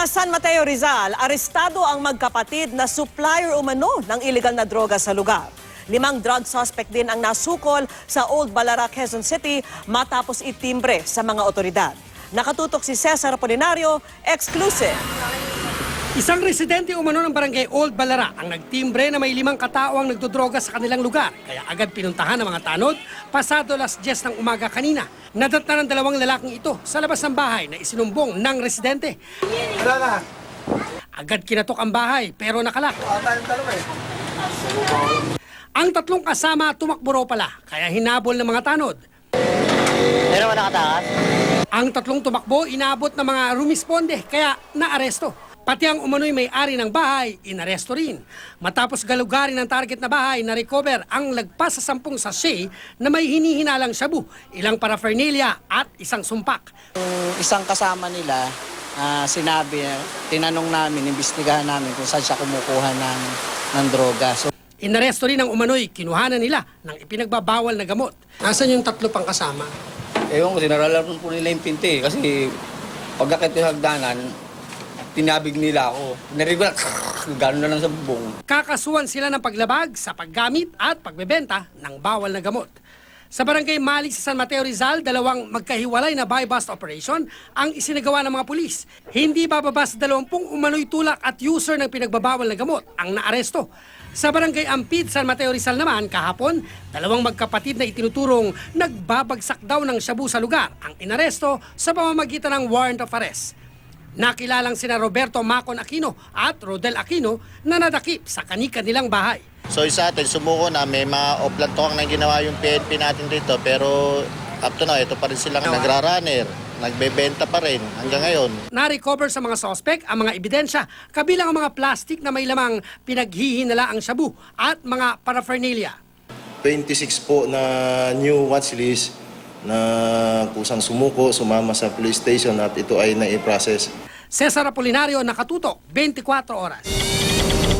Sa San Mateo, Rizal, arestado ang magkapatid na supplier umano ng iligal na droga sa lugar. 5 drug suspect din ang nasukol sa Old Balara, Quezon City matapos itimbre sa mga otoridad. Nakatutok si Cesar Apolinario, exclusive. Isang residente umano ng barangay Old Balara ang nagtimbre na may 5 katao ang nagdodroga sa kanilang lugar. Kaya agad pinuntahan ng mga tanod, pasado 10:00 ng umaga kanina. Nadatnan ng 2 lalaking ito sa labas ng bahay na isinumbong ng residente. Agad kinatok ang bahay pero nakalak. Ang 3 kasama tumakbo raw pala, kaya hinabol ng mga tanod. Pero nakatakas? Ang 3 tumakbo, inabot ng mga rumisponde, kaya naaresto. Pati ang umano'y may-ari ng bahay, inaresto rin. Matapos galugarin ng target na bahay, na-recover ang lagpas sa 10 sachet na may hinihinalang shabu, ilang paraphernalia at isang sumpak. Isang kasama nila, sinabi, tinanong namin, imbestigahan namin kung saan siya kumukuha ng droga. So, Inaresto rin ang umano'y kinuhanan nila ng ipinagbabawal na gamot. Nasaan yung 3 pang kasama? Ewan ko, sinaralan po nila yung pinti kasi pagkakit yung hagdanan, tinabig nila ako. Narinig ko gano'n na lang sa bubong. Kakasuhan sila ng paglabag sa paggamit at pagbebenta ng bawal na gamot. Sa barangay Malik sa San Mateo, Rizal, 2 magkahiwalay na buy-bust operation ang isinagawa ng mga pulis. Hindi bababa sa 20 umano'y tulak at user ng pinagbabawal na gamot ang naaresto. Sa barangay Ampid, San Mateo, Rizal naman, kahapon, 2 magkapatid na itinuturong nagbabagsak daw ng shabu sa lugar ang inaresto sa pamamagitan ng warrant of arrest. Nakilalang sina Roberto Macon Aquino at Rodel Aquino na nadakip sa kani-kanilang bahay. So sa atin, sumuko na, may mga oplantong na ginawa yung PNP natin dito, pero up to now, ito pa rin silang nagra-runner, nagbebenta pa rin hanggang ngayon. Na-recover sa mga suspect ang mga ebidensya, kabilang ang mga plastic na may lamang pinaghihinala ang shabu at mga paraphernalia. 26 po na new watch list na kusang sumuko, sumama sa police station at ito ay nai-process. Cesar Apolinario, nakatutok, 24 oras.